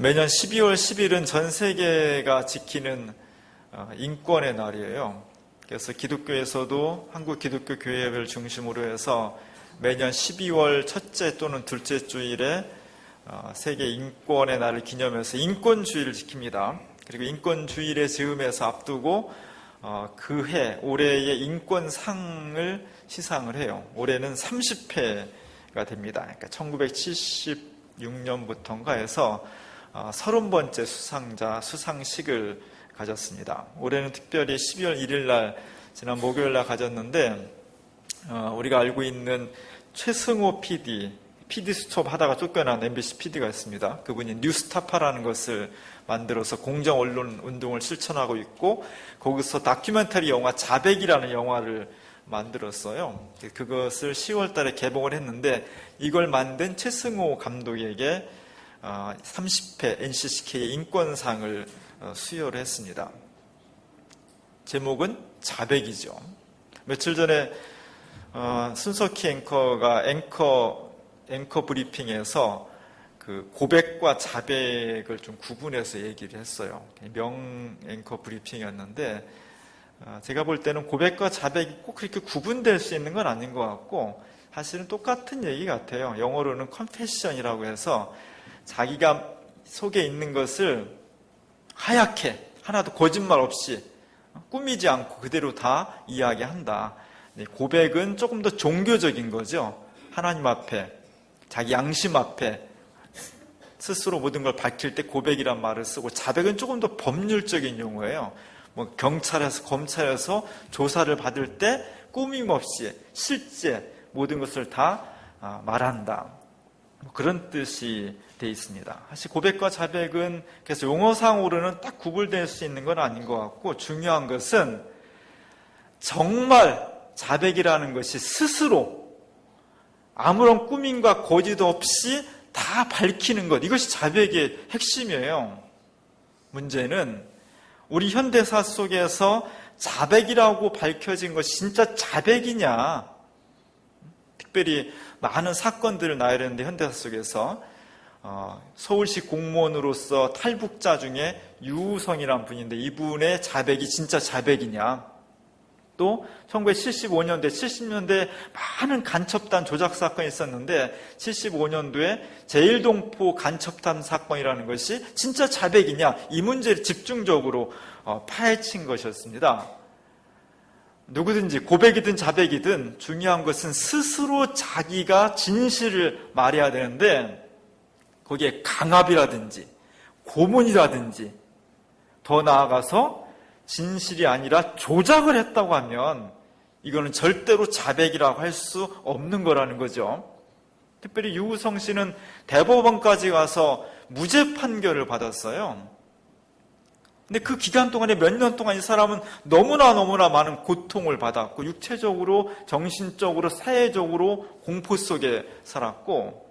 매년 12월 10일은 전 세계가 지키는 인권의 날이에요. 그래서 기독교에서도 한국 기독교 교회를 중심으로 해서 매년 12월 첫째 또는 둘째 주일에 세계 인권의 날을 기념해서 인권주의를 지킵니다. 그리고 인권주의를 즈음해서 앞두고 올해의 인권상을 시상을 해요. 올해는 30회가 됩니다. 그러니까 1976년부터인가 해서 30번째 수상자 수상식을 가졌습니다. 올해는 특별히 12월 1일 날 지난 목요일 날 가졌는데 우리가 알고 있는 최승호 PD 스톱 하다가 쫓겨난 MBC PD가 있습니다. 그분이 뉴스타파라는 것을 만들어서 공정 언론 운동을 실천하고 있고 거기서 다큐멘터리 영화 자백이라는 영화를 만들었어요. 그것을 10월 달에 개봉을 했는데 이걸 만든 최승호 감독에게 30회 NCCK 인권상을 수여를 했습니다. 제목은 자백이죠. 며칠 전에 순석희 앵커가 앵커 브리핑에서 그 고백과 자백을 좀 구분해서 얘기를 했어요. 명 앵커 브리핑이었는데 제가 볼 때는 고백과 자백이 꼭 그렇게 구분될 수 있는 건 아닌 것 같고 사실은 똑같은 얘기 같아요. 영어로는 confession이라고 해서 자기가 속에 있는 것을 하얗게 하나도 거짓말 없이 꾸미지 않고 그대로 다 이야기한다. 고백은 조금 더 종교적인 거죠. 하나님 앞에 자기 양심 앞에 스스로 모든 걸 밝힐 때 고백이란 말을 쓰고 자백은 조금 더 법률적인 용어예요. 경찰에서 검찰에서 조사를 받을 때 꾸밈 없이 실제 모든 것을 다 말한다. 그런 뜻이 돼 있습니다. 사실 고백과 자백은 그래서 용어상으로는 딱 구분될 수 있는 건 아닌 것 같고 중요한 것은 정말 자백이라는 것이 스스로 아무런 꾸밈과 거짓 없이 다 밝히는 것, 이것이 자백의 핵심이에요. 문제는 우리 현대사 속에서 자백이라고 밝혀진 것이 진짜 자백이냐, 특별히 많은 사건들을 나열했는데 현대사 속에서 서울시 공무원으로서 탈북자 중에 유우성이라는 분인데 이분의 자백이 진짜 자백이냐, 또 1975년대, 70년대 많은 간첩단 조작 사건이 있었는데 75년도에 제1동포 간첩단 사건이라는 것이 진짜 자백이냐, 이 문제를 집중적으로 파헤친 것이었습니다. 누구든지 고백이든 자백이든 중요한 것은 스스로 자기가 진실을 말해야 되는데 거기에 강압이라든지 고문이라든지 더 나아가서 진실이 아니라 조작을 했다고 하면 이거는 절대로 자백이라고 할 수 없는 거라는 거죠. 특별히 유우성 씨는 대법원까지 가서 무죄 판결을 받았어요. 근데 그 기간 동안에 몇 년 동안 이 사람은 너무나 많은 고통을 받았고 육체적으로, 정신적으로, 사회적으로 공포 속에 살았고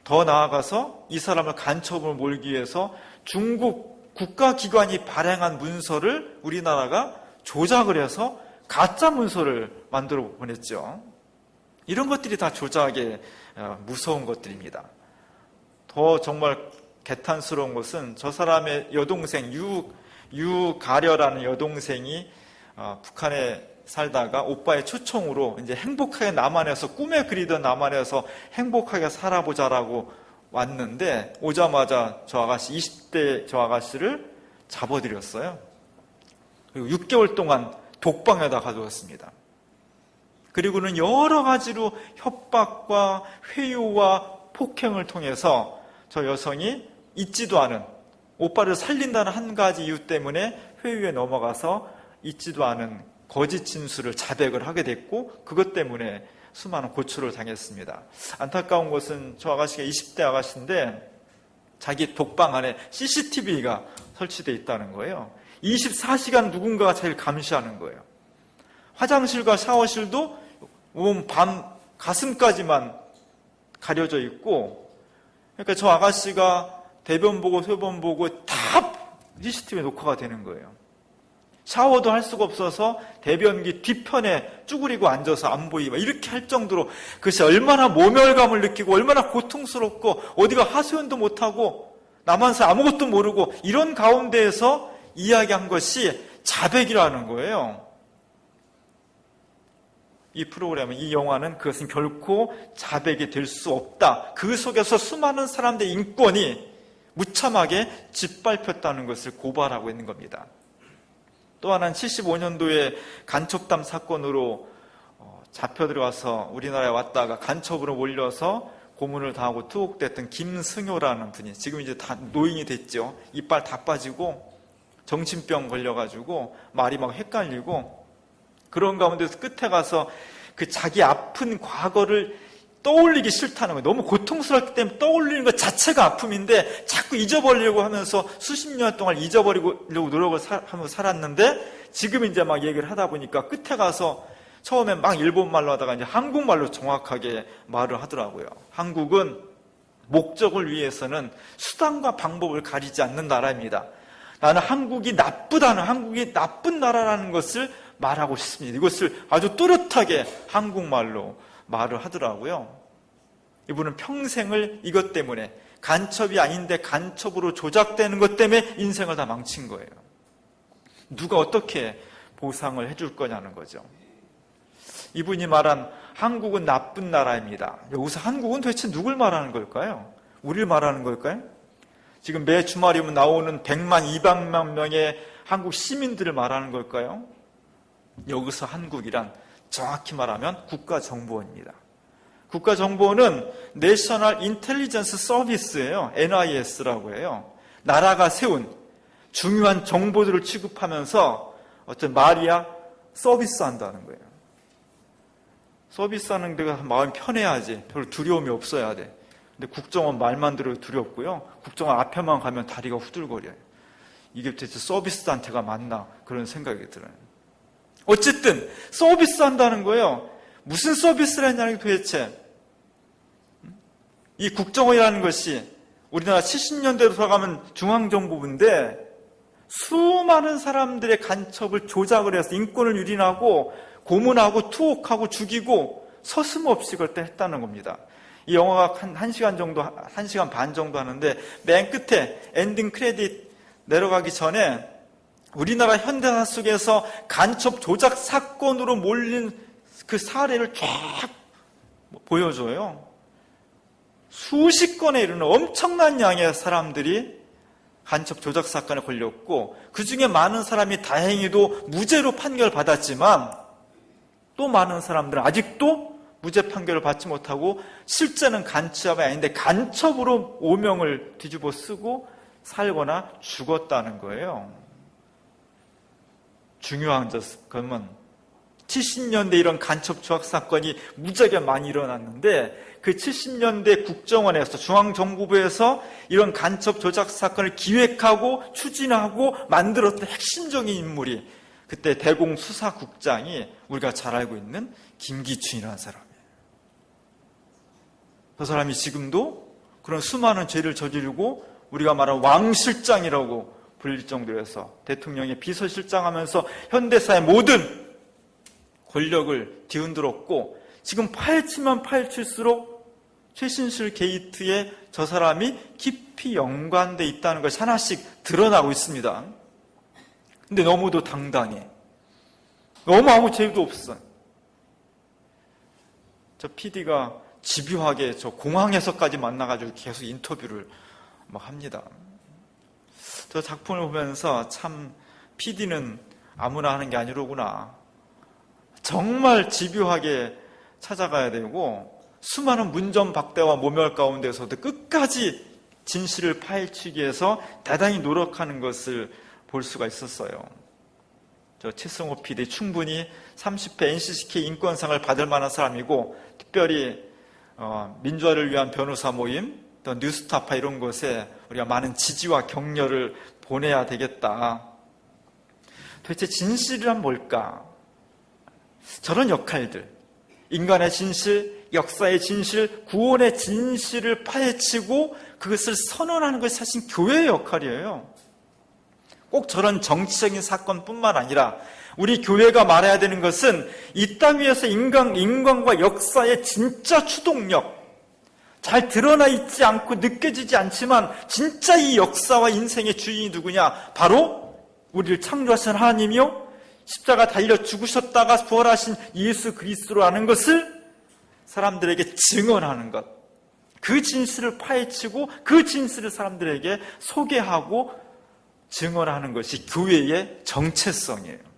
더 나아가서 이 사람을 간첩을 몰기 위해서 중국 국가기관이 발행한 문서를 우리나라가 조작을 해서 가짜 문서를 만들어 보냈죠. 이런 것들이 다 조작의 무서운 것들입니다. 더 정말 개탄스러운 것은 저 사람의 여동생 유가려라는 여동생이 북한에 살다가 오빠의 초청으로 이제 행복하게 남한에서 꿈에 그리던 남한에서 행복하게 살아보자라고 왔는데 오자마자 저 아가씨 20대 저 아가씨를 잡아들였어요. 그리고 6개월 동안 독방에다 가두었습니다. 그리고는 여러 가지로 협박과 회유와 폭행을 통해서 저 여성이 잊지도 않은 오빠를 살린다는 한 가지 이유 때문에 회유에 넘어가서 잊지도 않은 거짓 진술을 자백을 하게 됐고 그것 때문에 수많은 고초를 당했습니다. 안타까운 것은 저 아가씨가 20대 아가씨인데 자기 독방 안에 CCTV가 설치되어 있다는 거예요. 24시간 누군가가 자기를 감시하는 거예요. 화장실과 샤워실도 밤 가슴까지만 가려져 있고 그러니까 저 아가씨가 대변 보고 소변 보고 다 CCTV에 녹화가 되는 거예요. 샤워도 할 수가 없어서 대변기 뒤편에 쭈그리고 앉아서 안 보이고 이렇게 할 정도로 그것이 얼마나 모멸감을 느끼고 얼마나 고통스럽고 어디가 하소연도 못하고 남한서 아무것도 모르고 이런 가운데에서 이야기한 것이 자백이라는 거예요. 이 프로그램은, 이 영화는 그것은 결코 자백이 될 수 없다. 그 속에서 수많은 사람들의 인권이 무참하게 짓밟혔다는 것을 고발하고 있는 겁니다. 또 하나는 75년도에 간첩담 사건으로 잡혀 들어와서 우리나라에 왔다가 간첩으로 몰려서 고문을 당하고 투옥됐던 김승효라는 분이 지금 이제 다 노인이 됐죠. 이빨 다 빠지고 정신병 걸려가지고 말이 막 헷갈리고 그런 가운데서 끝에 가서 그 자기 아픈 과거를 떠올리기 싫다는 거예요. 너무 고통스럽기 때문에 떠올리는 것 자체가 아픔인데 자꾸 잊어버리려고 하면서 수십 년 동안 잊어버리려고 노력을 하면서 살았는데 지금 이제 막 얘기를 하다 보니까 끝에 가서 처음에 막 일본말로 하다가 이제 한국말로 정확하게 말을 하더라고요. 한국은 목적을 위해서는 수단과 방법을 가리지 않는 나라입니다. 나는 한국이 나쁘다는, 한국이 나쁜 나라라는 것을 말하고 싶습니다. 이것을 아주 또렷하게 한국말로 말을 하더라고요. 이분은 평생을 이것 때문에 간첩이 아닌데 간첩으로 조작되는 것 때문에 인생을 다 망친 거예요. 누가 어떻게 보상을 해줄 거냐는 거죠. 이분이 말한 한국은 나쁜 나라입니다. 여기서 한국은 도대체 누굴 말하는 걸까요? 우리를 말하는 걸까요? 지금 매 주말이면 나오는 100만, 200만 명의 한국 시민들을 말하는 걸까요? 여기서 한국이란 정확히 말하면 국가정보원입니다. 국가정보원은 내셔널 인텔리전스 서비스예요. NIS라고 해요. 나라가 세운 중요한 정보들을 취급하면서 어떤 말이야 서비스한다는 거예요. 서비스하는 데가 마음이 편해야지 별로 두려움이 없어야 돼. 근데 국정원 말만 들어도 두렵고요. 국정원 앞에만 가면 다리가 후들거려요. 이게 도대체 서비스한테가 맞나 그런 생각이 들어요. 어쨌든 서비스 한다는 거예요. 무슨 서비스를 했냐는 게 도대체 이 국정원이라는 것이 우리나라 70년대로 돌아가면 중앙정보부인데 수많은 사람들의 간첩을 조작을 해서 인권을 유린하고 고문하고 투옥하고 죽이고 서슴없이 그걸 때 했다는 겁니다. 이 영화가 한 1시간 정도, 1시간 반 정도 하는데 맨 끝에 엔딩 크레딧 내려가기 전에 우리나라 현대사 속에서 간첩 조작 사건으로 몰린 그 사례를 쫙 보여줘요. 수십 건에 이르는 엄청난 양의 사람들이 간첩 조작 사건에 걸렸고 그 중에 많은 사람이 다행히도 무죄로 판결받았지만 또 많은 사람들은 아직도 무죄 판결을 받지 못하고 실제는 간첩이 아닌데 간첩으로 오명을 뒤집어 쓰고 살거나 죽었다는 거예요. 중요한 것은 70년대 이런 간첩 조작 사건이 무지하게 많이 일어났는데 그 70년대 국정원에서 중앙정보부에서 이런 간첩 조작 사건을 기획하고 추진하고 만들었던 핵심적인 인물이 그때 대공수사국장이 우리가 잘 알고 있는 김기춘이라는 사람이에요. 그 사람이 지금도 그런 수많은 죄를 저지르고 우리가 말하는 왕실장이라고 불릴 정도로 해서 대통령의 비서실장 하면서 현대사의 모든 권력을 뒤흔들었고 지금 파헤치면 파헤칠수록 최신실 게이트에 저 사람이 깊이 연관돼 있다는 것이 하나씩 드러나고 있습니다. 근데 너무도 당당해. 너무 아무 죄도 없어. 저 PD가 집요하게 저 공항에서까지 만나가지고 계속 인터뷰를 막 합니다. 저 작품을 보면서 참 PD는 아무나 하는 게 아니로구나. 정말 집요하게 찾아가야 되고 수많은 문전박대와 모멸 가운데서도 끝까지 진실을 파헤치기 위해서 대단히 노력하는 것을 볼 수가 있었어요. 저 최승호 PD 충분히 30회 NCCK 인권상을 받을 만한 사람이고 특별히 민주화를 위한 변호사 모임 또 뉴스타파 이런 곳에 우리가 많은 지지와 격려를 보내야 되겠다. 도대체 진실이란 뭘까? 저런 역할들, 인간의 진실, 역사의 진실, 구원의 진실을 파헤치고 그것을 선언하는 것이 사실 교회의 역할이에요. 꼭 저런 정치적인 사건뿐만 아니라 우리 교회가 말해야 되는 것은 이 땅 위에서 인간과 역사의 진짜 추동력, 잘 드러나 있지 않고 느껴지지 않지만 진짜 이 역사와 인생의 주인이 누구냐? 바로 우리를 창조하신 하나님이요, 십자가 달려 죽으셨다가 부활하신 예수 그리스도라는 것을 사람들에게 증언하는 것, 그 진실을 파헤치고 그 진실을 사람들에게 소개하고 증언하는 것이 교회의 정체성이에요.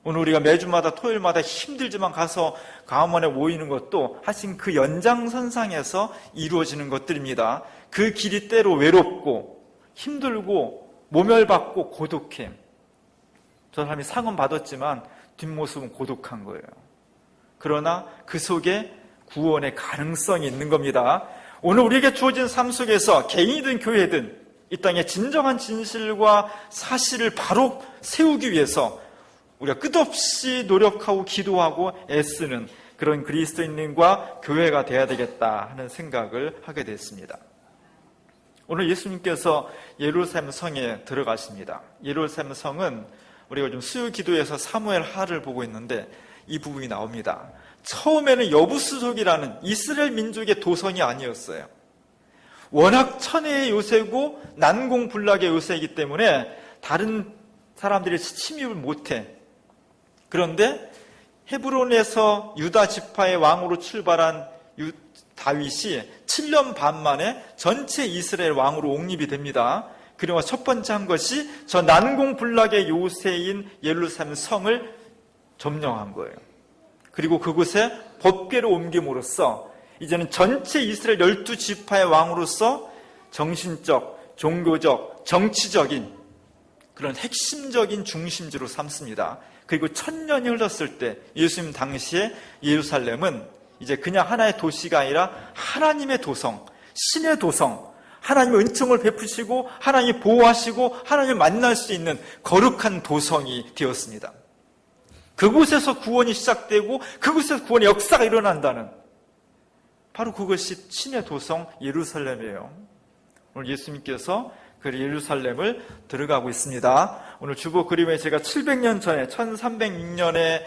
오늘 우리가 매주마다 토요일마다 힘들지만 가서 강화문에 모이는 것도 사실 그 연장선상에서 이루어지는 것들입니다. 그 길이 때로 외롭고 힘들고 모멸받고 고독해. 저 사람이 상은 받았지만 뒷모습은 고독한 거예요. 그러나 그 속에 구원의 가능성이 있는 겁니다. 오늘 우리에게 주어진 삶 속에서 개인이든 교회든 이 땅의 진정한 진실과 사실을 바로 세우기 위해서 우리가 끝없이 노력하고 기도하고 애쓰는 그런 그리스도인과 교회가 되어야 되겠다 하는 생각을 하게 됐습니다. 오늘 예수님께서 예루살렘 성에 들어가십니다. 예루살렘 성은 우리가 좀 수요 기도에서 사무엘 하를 보고 있는데 이 부분이 나옵니다. 처음에는 여부수족이라는 이스라엘 민족의 도성이 아니었어요. 워낙 천혜의 요새고 난공불락의 요새이기 때문에 다른 사람들이 침입을 못해. 그런데 헤브론에서 유다 지파의 왕으로 출발한 다윗이 7년 반 만에 전체 이스라엘 왕으로 옹립이 됩니다. 그리고 첫 번째 한 것이 저 난공불락의 요새인 예루살렘 성을 점령한 거예요. 그리고 그곳에 법궤를 옮김으로써 이제는 전체 이스라엘 12지파의 왕으로서 정신적, 종교적, 정치적인 그런 핵심적인 중심지로 삼습니다. 그리고 1000년이 흘렀을 때 예수님 당시에 예루살렘은 이제 그냥 하나의 도시가 아니라 하나님의 도성, 신의 도성, 하나님의 은총을 베푸시고 하나님이 보호하시고 하나님을 만날 수 있는 거룩한 도성이 되었습니다. 그곳에서 구원이 시작되고 그곳에서 구원의 역사가 일어난다는, 바로 그것이 신의 도성 예루살렘이에요. 오늘 예수님께서 그 예루살렘을 들어가고 있습니다. 오늘 주보 그림에 제가 700년 전에 1306년에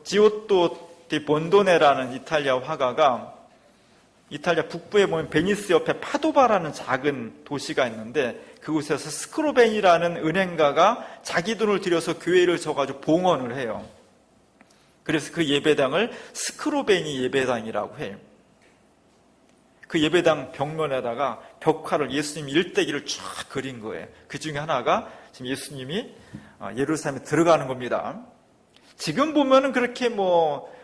지오토 디 본도네라는 이탈리아 화가가 이탈리아 북부에 보면 베니스 옆에 파도바라는 작은 도시가 있는데 그곳에서 스크로벤이라는 은행가가 자기 돈을 들여서 교회를 져가지고 봉헌을 해요. 그래서 그 예배당을 스크로베니 예배당이라고 해요. 그 예배당 벽면에다가 벽화를 예수님 일대기를 쫙 그린 거예요. 그 중에 하나가 지금 예수님이 예루살렘에 들어가는 겁니다. 지금 보면은 그렇게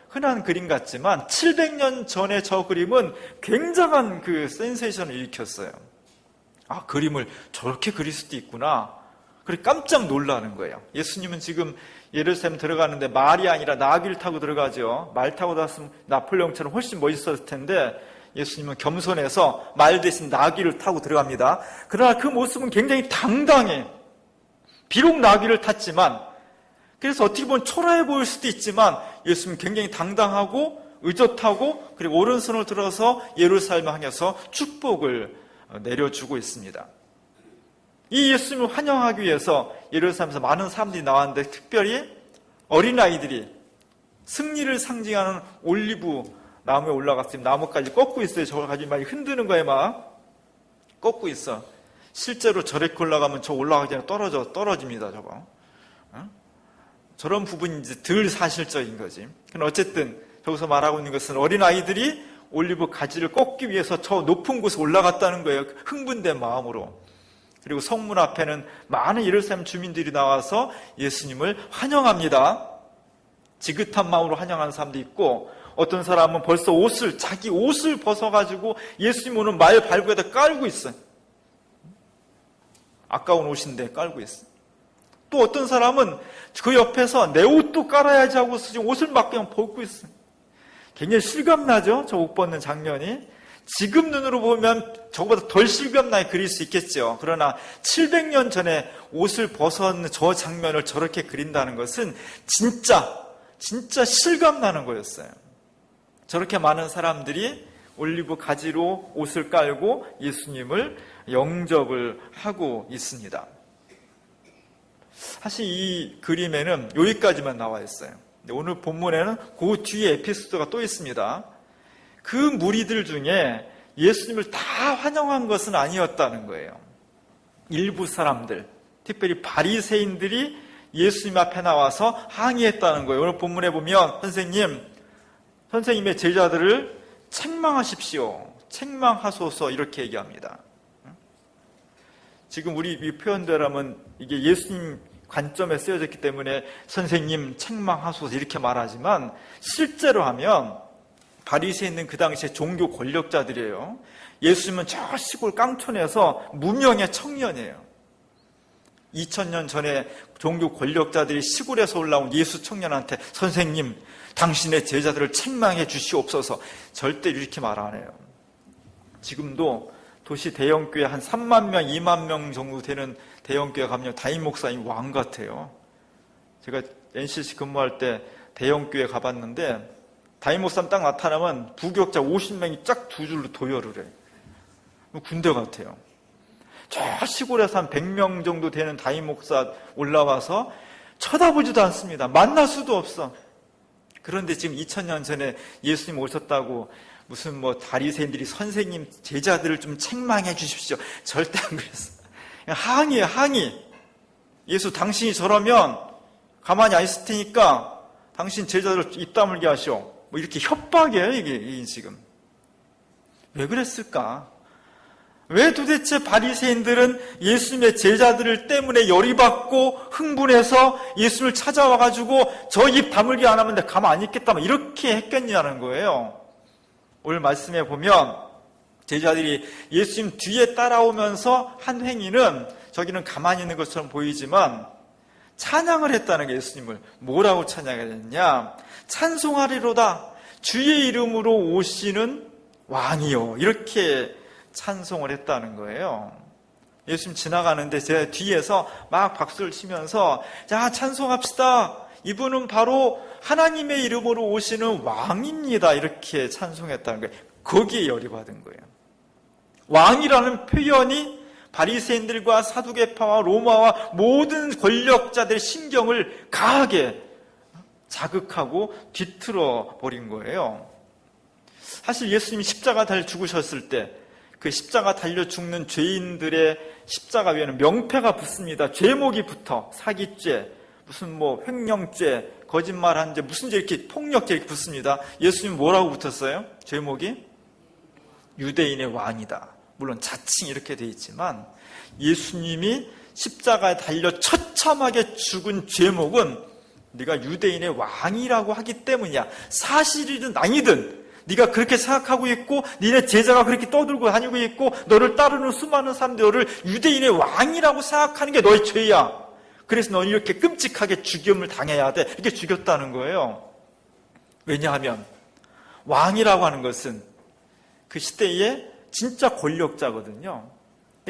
흔한 그림 같지만 700년 전에 저 그림은 굉장한 그 센세이션을 일으켰어요. 아, 그림을 저렇게 그릴 수도 있구나. 그래 깜짝 놀라는 거예요. 예수님은 지금 예루살렘 들어가는데 말이 아니라 나귀를 타고 들어가죠. 말 타고 갔으면 나폴레옹처럼 훨씬 멋있었을 텐데 예수님은 겸손해서 말 대신 나귀를 타고 들어갑니다. 그러나 그 모습은 굉장히 당당해. 비록 나귀를 탔지만, 그래서 어떻게 보면 초라해 보일 수도 있지만 예수님은 굉장히 당당하고 의젓하고 그리고 오른손을 들어서 예루살렘을 향해서 축복을 내려주고 있습니다. 이 예수님을 환영하기 위해서 예루살렘에서 많은 사람들이 나왔는데 특별히 어린아이들이 승리를 상징하는 올리브 나무에 올라갔으면 나무까지 꺾고 있어요. 저걸 가지고 많이 흔드는 거에 막 꺾고 있어. 실제로 저렇게 올라가면 저 올라가기 전에 떨어집니다. 저거. 저런 부분이 이제 덜 사실적인 거지. 근데 어쨌든 저기서 말하고 있는 것은 어린아이들이 올리브 가지를 꺾기 위해서 저 높은 곳에 올라갔다는 거예요. 흥분된 마음으로. 그리고 성문 앞에는 많은 예루살렘 주민들이 나와서 예수님을 환영합니다. 지긋한 마음으로 환영하는 사람도 있고 어떤 사람은 벌써 자기 옷을 벗어가지고 예수님 오는 말 발구에다 깔고 있어요. 아까운 옷인데 깔고 있어요. 또 어떤 사람은 그 옆에서 내 옷도 깔아야지 하고서 지금 옷을 막 그냥 벗고 있어요. 굉장히 실감나죠? 저 옷 벗는 장면이. 지금 눈으로 보면 저거보다 덜 실감나게 그릴 수 있겠죠. 그러나 700년 전에 옷을 벗은 저 장면을 저렇게 그린다는 것은 진짜 실감나는 거였어요. 저렇게 많은 사람들이 올리브 가지로 옷을 깔고 예수님을 영접을 하고 있습니다. 사실 이 그림에는 여기까지만 나와 있어요. 오늘 본문에는 그 뒤에 에피소드가 또 있습니다. 그 무리들 중에 예수님을 다 환영한 것은 아니었다는 거예요. 일부 사람들, 특별히 바리새인들이 예수님 앞에 나와서 항의했다는 거예요. 오늘 본문에 보면 선생님의 제자들을 책망하십시오. 책망하소서 이렇게 얘기합니다. 지금 우리 이 표현대로라면 이게 예수님 관점에 쓰여졌기 때문에 선생님 책망하소서 이렇게 말하지만 실제로 하면 바리새인은 그 당시에 종교 권력자들이에요. 예수님은 저 시골 깡촌에서 무명의 청년이에요. 2000년 전에 종교 권력자들이 시골에서 올라온 예수 청년한테 선생님 당신의 제자들을 책망해 주시옵소서 절대 이렇게 말 안 해요. 지금도 도시 대형교회 한 3만 명, 2만 명 정도 되는 대형교회 가면 담임 목사님 왕 같아요. 제가 NCC 근무할 때 대형교회 가봤는데 담임 목사님 딱 나타나면 부교역자 50명이 쫙 두 줄로 도열을 해. 군대 같아요. 저 시골에서 한 100명 정도 되는 담임 목사 올라와서 쳐다보지도 않습니다. 만날 수도 없어. 그런데 지금 2000년 전에 예수님 오셨다고 무슨 바리새인들이 선생님 제자들을 좀 책망해 주십시오. 절대 안 그랬어. 그냥 항의예요, 항의. 예수 당신이 저러면 가만히 안 있을 테니까 당신 제자들 입 다물게 하시오. 이렇게 협박이에요, 이게 지금. 왜 그랬을까? 왜 도대체 바리새인들은 예수님의 제자들 때문에 열이 받고 흥분해서 예수님을 찾아와가지고 저 입 다물게 안 하면 내가 가만 안 있겠다 이렇게 했겠냐는 거예요. 오늘 말씀에 보면 제자들이 예수님 뒤에 따라오면서 한 행위는 저기는 가만히 있는 것처럼 보이지만 찬양을 했다는 게 예수님을 뭐라고 찬양을 했냐? 찬송하리로다 주의 이름으로 오시는 왕이요 이렇게 찬송을 했다는 거예요. 예수님 지나가는데 제 뒤에서 막 박수를 치면서 자 찬송합시다. 이분은 바로 하나님의 이름으로 오시는 왕입니다. 이렇게 찬송했다는 거예요. 거기에 열이 받은 거예요. 왕이라는 표현이 바리새인들과 사두개파와 로마와 모든 권력자들의 신경을 강하게 자극하고 뒤틀어 버린 거예요. 사실 예수님이 십자가 달려 죽으셨을 때 그 십자가 달려 죽는 죄인들의 십자가 위에는 명패가 붙습니다. 죄목이 붙어. 사기죄, 무슨 횡령죄, 거짓말한 죄, 무슨 죄 이렇게 폭력죄 이렇게 붙습니다. 예수님 뭐라고 붙었어요? 죄목이 유대인의 왕이다. 물론 자칭 이렇게 돼 있지만 예수님이 십자가에 달려 처참하게 죽은 죄목은 네가 유대인의 왕이라고 하기 때문이야. 사실이든 아니든 네가 그렇게 생각하고 있고 니네 제자가 그렇게 떠들고 다니고 있고 너를 따르는 수많은 사람들이 너를 유대인의 왕이라고 생각하는 게 너의 죄야. 그래서 너는 이렇게 끔찍하게 죽임을 당해야 돼. 이렇게 죽였다는 거예요. 왜냐하면 왕이라고 하는 것은 그 시대의 진짜 권력자거든요.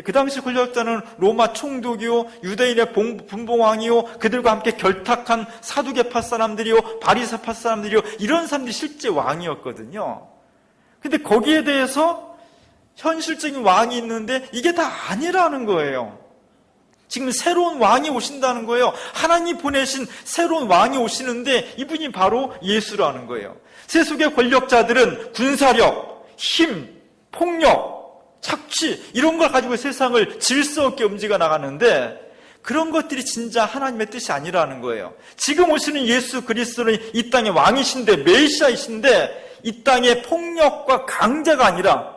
그 당시 권력자는 로마 총독이요, 유대인의 분봉왕이요, 그들과 함께 결탁한 사두개파 사람들이요, 바리새파 사람들이요, 이런 사람들이 실제 왕이었거든요. 근데 거기에 대해서 현실적인 왕이 있는데 이게 다 아니라는 거예요. 지금 새로운 왕이 오신다는 거예요. 하나님 보내신 새로운 왕이 오시는데 이분이 바로 예수라는 거예요. 세속의 권력자들은 군사력, 힘, 폭력, 착취 이런 걸 가지고 세상을 질서 없게 움직여 나가는데 그런 것들이 진짜 하나님의 뜻이 아니라는 거예요. 지금 오시는 예수 그리스도는 이 땅의 왕이신데 메시아이신데 이 땅의 폭력과 강제가 아니라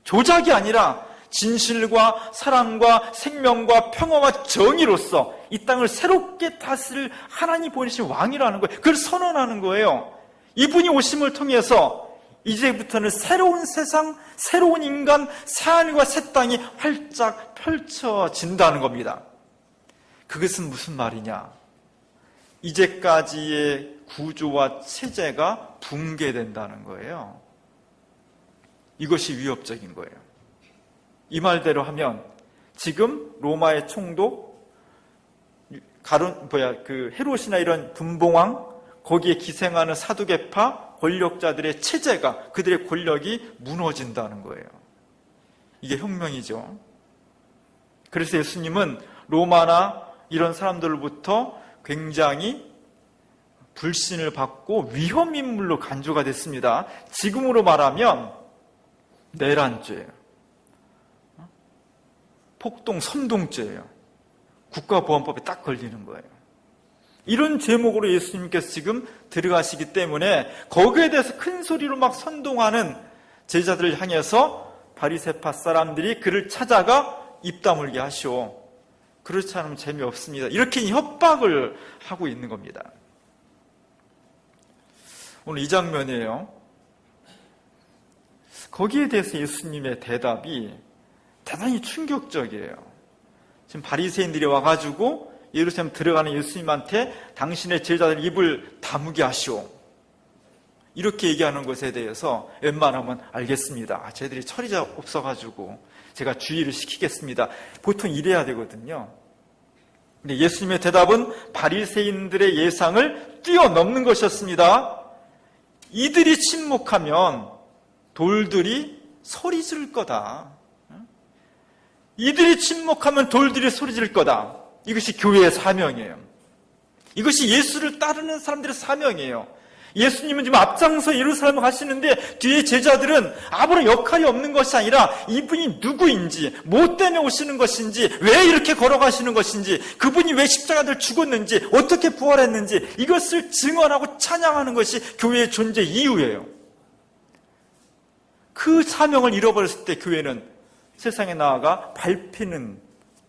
조작이 아니라 진실과 사랑과 생명과 평화와 정의로서 이 땅을 새롭게 다스릴 하나님 보내신 왕이라는 거예요. 그걸 선언하는 거예요. 이분이 오심을 통해서 이제부터는 새로운 세상, 새로운 인간, 새하늘과 새 땅이 활짝 펼쳐진다는 겁니다. 그것은 무슨 말이냐? 이제까지의 구조와 체제가 붕괴된다는 거예요. 이것이 위협적인 거예요. 이 말대로 하면 지금 로마의 총독, 헤롯이나 이런 분봉왕, 거기에 기생하는 사두개파, 권력자들의 체제가, 그들의 권력이 무너진다는 거예요. 이게 혁명이죠. 그래서 예수님은 로마나 이런 사람들로부터 굉장히 불신을 받고 위험인물로 간주가 됐습니다. 지금으로 말하면 내란죄예요. 폭동, 선동죄예요. 국가보안법에 딱 걸리는 거예요. 이런 제목으로 예수님께서 지금 들어가시기 때문에 거기에 대해서 큰 소리로 막 선동하는 제자들을 향해서 바리새파 사람들이 그를 찾아가 입 다물게 하시오. 그렇지 않으면 재미없습니다. 이렇게 협박을 하고 있는 겁니다. 오늘 이 장면이에요. 거기에 대해서 예수님의 대답이 대단히 충격적이에요. 지금 바리새인들이 와가지고 예루살렘 들어가는 예수님한테 당신의 제자들 입을 다무게 하시오. 이렇게 얘기하는 것에 대해서 웬만하면 알겠습니다. 쟤들이 철이가 없어가지고 제가 주의를 시키겠습니다. 보통 이래야 되거든요. 근데 예수님의 대답은 바리새인들의 예상을 뛰어넘는 것이었습니다. 이들이 침묵하면 돌들이 소리 지를 거다. 이들이 침묵하면 돌들이 소리 지를 거다. 이것이 교회의 사명이에요. 이것이 예수를 따르는 사람들의 사명이에요. 예수님은 지금 앞장서 예루살렘을 가시는데 뒤에 제자들은 아무런 역할이 없는 것이 아니라 이분이 누구인지, 뭐 때문에 오시는 것인지, 왜 이렇게 걸어가시는 것인지, 그분이 왜 십자가를 죽었는지, 어떻게 부활했는지 이것을 증언하고 찬양하는 것이 교회의 존재 이유예요. 그 사명을 잃어버렸을 때 교회는 세상에 나아가 밟히는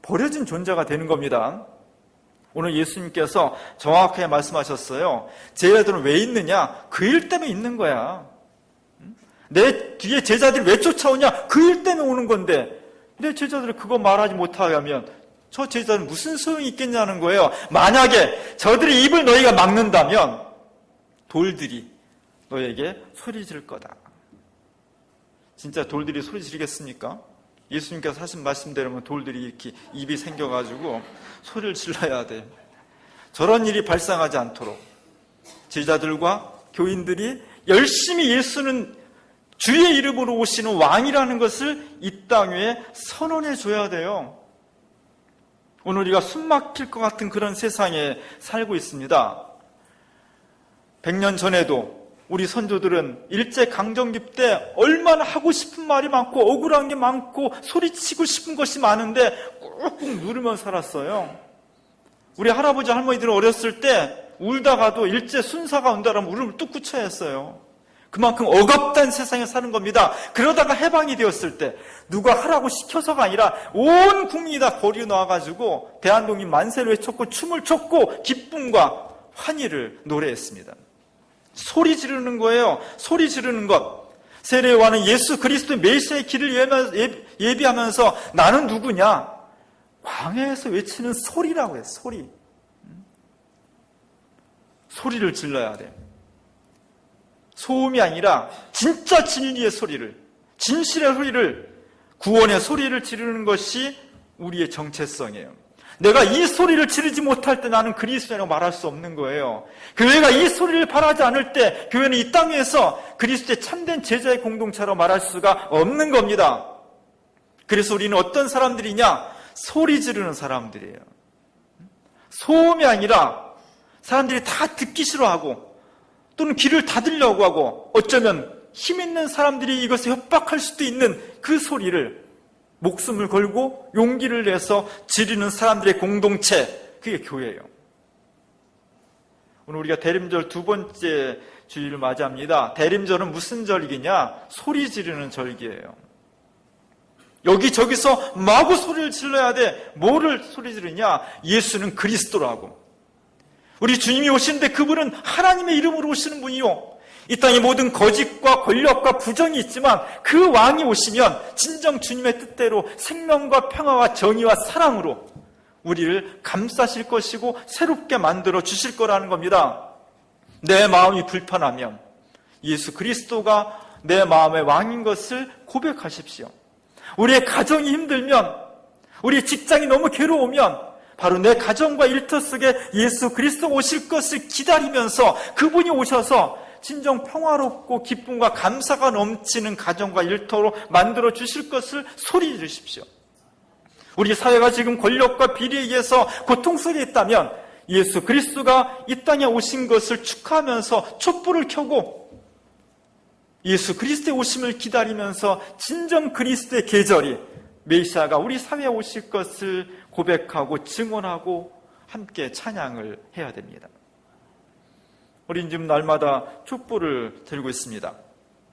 버려진 존재가 되는 겁니다. 오늘 예수님께서 정확하게 말씀하셨어요. 제자들은 왜 있느냐? 그 일 때문에 있는 거야. 내 뒤에 제자들이 왜 쫓아오냐? 그 일 때문에 오는 건데 내 제자들이 그거 말하지 못하게 하면 저 제자들은 무슨 소용이 있겠냐는 거예요. 만약에 저들의 입을 너희가 막는다면 돌들이 너에게 소리 지를 거다. 진짜 돌들이 소리 지르겠습니까? 예수님께서 하신 말씀대로면 돌들이 이렇게 입이 생겨가지고 소리를 질러야 돼. 저런 일이 발생하지 않도록 제자들과 교인들이 열심히 예수는 주의 이름으로 오시는 왕이라는 것을 이 땅 위에 선언해 줘야 돼요. 오늘 우리가 숨 막힐 것 같은 그런 세상에 살고 있습니다. 100년 전에도 우리 선조들은 일제강점기 때 얼마나 하고 싶은 말이 많고 억울한 게 많고 소리치고 싶은 것이 많은데 꾹꾹 누르며 살았어요. 우리 할아버지 할머니들은 어렸을 때 울다가도 일제 순사가 온다라면 울음을 뚝 쳐야 했어요. 그만큼 억압된 세상에 사는 겁니다. 그러다가 해방이 되었을 때 누가 하라고 시켜서가 아니라 온 국민이 다 거리에 나와가지고 대한독립 만세를 외쳤고 춤을 췄고 기쁨과 환희를 노래했습니다. 소리 지르는 거예요. 소리 지르는 것. 세례요한은 예수 그리스도의 메시아의 길을 예비하면서 나는 누구냐? 광야에서 외치는 소리라고 해요. 소리. 소리를 질러야 돼. 소음이 아니라 진짜 진리의 소리를, 진실의 소리를, 구원의 소리를 지르는 것이 우리의 정체성이에요. 내가 이 소리를 지르지 못할 때 나는 그리스도라고 말할 수 없는 거예요. 교회가 이 소리를 바라지 않을 때 교회는 이 땅에서 그리스도의 참된 제자의 공동체로 말할 수가 없는 겁니다. 그래서 우리는 어떤 사람들이냐? 소리 지르는 사람들이에요. 소음이 아니라 사람들이 다 듣기 싫어하고 또는 귀를 닫으려고 하고 어쩌면 힘 있는 사람들이 이것에 협박할 수도 있는 그 소리를 목숨을 걸고 용기를 내서 지르는 사람들의 공동체, 그게 교회예요. 오늘 우리가 대림절 두 번째 주일을 맞이합니다. 대림절은 무슨 절기냐? 소리 지르는 절기예요. 여기저기서 마구 소리를 질러야 돼. 뭐를 소리 지르냐? 예수는 그리스도라고. 우리 주님이 오시는데 그분은 하나님의 이름으로 오시는 분이요. 이 땅에 모든 거짓과 권력과 부정이 있지만 그 왕이 오시면 진정 주님의 뜻대로 생명과 평화와 정의와 사랑으로 우리를 감싸실 것이고 새롭게 만들어 주실 거라는 겁니다. 내 마음이 불편하면 예수 그리스도가 내 마음의 왕인 것을 고백하십시오. 우리의 가정이 힘들면, 우리의 직장이 너무 괴로우면 바로 내 가정과 일터 속에 예수 그리스도가 오실 것을 기다리면서 그분이 오셔서 진정 평화롭고 기쁨과 감사가 넘치는 가정과 일터로 만들어 주실 것을 소리 지르십시오. 우리 사회가 지금 권력과 비리에 의해서 고통 속에 있다면 예수 그리스도가 이 땅에 오신 것을 축하하면서 촛불을 켜고 예수 그리스도의 오심을 기다리면서 진정 그리스도의 계절이 메시아가 우리 사회에 오실 것을 고백하고 증언하고 함께 찬양을 해야 됩니다. 우리는 지금 날마다 촛불을 들고 있습니다.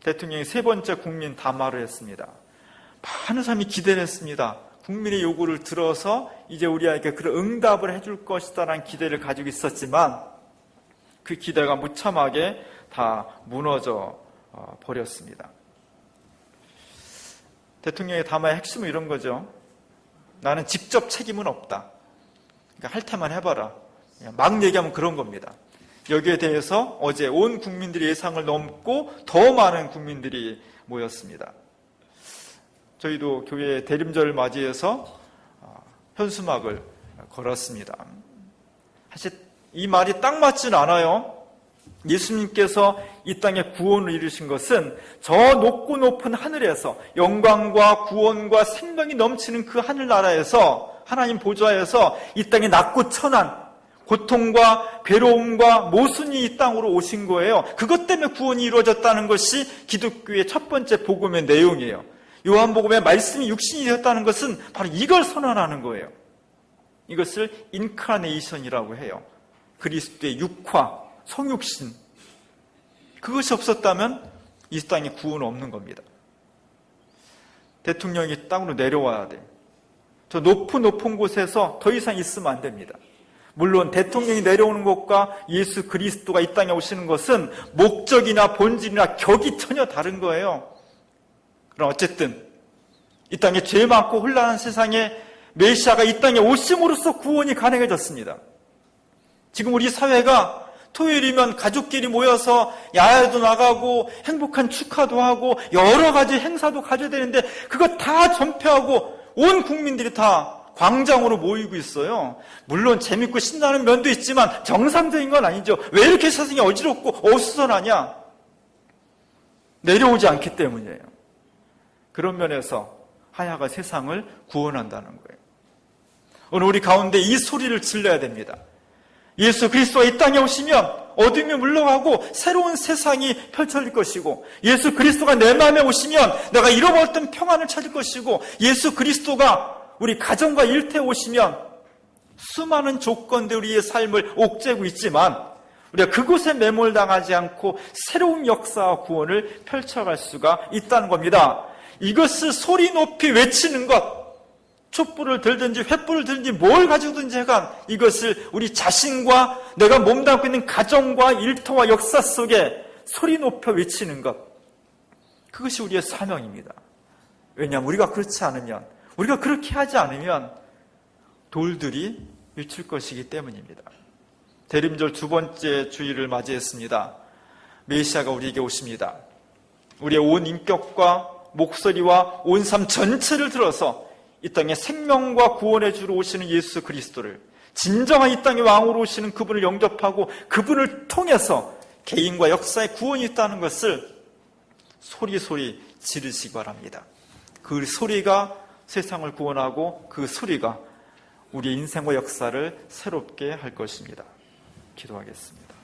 대통령이 세 번째 국민 담화를 했습니다. 많은 사람이 기대를 했습니다. 국민의 요구를 들어서 이제 우리에게 그런 응답을 해줄 것이다라는 기대를 가지고 있었지만 그 기대가 무참하게 다 무너져 버렸습니다. 대통령의 담화의 핵심은 이런 거죠. 나는 직접 책임은 없다. 그러니까 할 테만 해봐라. 막 얘기하면 그런 겁니다. 여기에 대해서 어제 온 국민들이 예상을 넘고 더 많은 국민들이 모였습니다. 저희도 교회 대림절을 맞이해서 현수막을 걸었습니다. 사실 이 말이 딱 맞지는 않아요. 예수님께서 이 땅에 구원을 이루신 것은 저 높고 높은 하늘에서 영광과 구원과 생명이 넘치는 그 하늘나라에서 하나님 보좌에서 이 땅에 낮고 천한 고통과 괴로움과 모순이 이 땅으로 오신 거예요. 그것 때문에 구원이 이루어졌다는 것이 기독교의 첫 번째 복음의 내용이에요. 요한복음의 말씀이 육신이 되었다는 것은 바로 이걸 선언하는 거예요. 이것을 인카네이션이라고 해요. 그리스도의 육화, 성육신. 그것이 없었다면 이 땅에 구원은 없는 겁니다. 대통령이 땅으로 내려와야 돼. 저 높은 곳에서 더 이상 있으면 안 됩니다. 물론 대통령이 내려오는 것과 예수 그리스도가 이 땅에 오시는 것은 목적이나 본질이나 격이 전혀 다른 거예요. 그럼 어쨌든 이 땅에 죄 많고 혼란한 세상에 메시아가 이 땅에 오심으로써 구원이 가능해졌습니다. 지금 우리 사회가 토요일이면 가족끼리 모여서 야외도 나가고 행복한 축하도 하고 여러 가지 행사도 가져야 되는데 그거 다 전폐하고 온 국민들이 다 광장으로 모이고 있어요. 물론 재밌고 신나는 면도 있지만 정상적인 건 아니죠. 왜 이렇게 세상이 어지럽고 어수선하냐? 내려오지 않기 때문이에요. 그런 면에서 하야가 세상을 구원한다는 거예요. 오늘 우리 가운데 이 소리를 질러야 됩니다. 예수 그리스도가 이 땅에 오시면 어둠이 물러가고 새로운 세상이 펼쳐질 것이고 예수 그리스도가 내 마음에 오시면 내가 잃어버렸던 평안을 찾을 것이고 예수 그리스도가 우리 가정과 일터에 오시면 수많은 조건들 우리의 삶을 옥죄고 있지만 우리가 그곳에 매몰당하지 않고 새로운 역사와 구원을 펼쳐갈 수가 있다는 겁니다. 이것을 소리 높이 외치는 것, 촛불을 들든지 횃불을 들든지 뭘 가지고든지 해간 이것을 우리 자신과 내가 몸담고 있는 가정과 일터와 역사 속에 소리 높여 외치는 것, 그것이 우리의 사명입니다. 왜냐하면 우리가 그렇지 않으면, 우리가 그렇게 하지 않으면 돌들이 미칠 것이기 때문입니다. 대림절 두 번째 주일을 맞이했습니다. 메시아가 우리에게 오십니다. 우리의 온 인격과 목소리와 온 삶 전체를 들어서 이 땅에 생명과 구원의 주로 오시는 예수 그리스도를, 진정한 이 땅의 왕으로 오시는 그분을 영접하고 그분을 통해서 개인과 역사의 구원이 있다는 것을 소리 지르시기 바랍니다. 그 소리가 세상을 구원하고 그 소리가 우리의 인생과 역사를 새롭게 할 것입니다. 기도하겠습니다.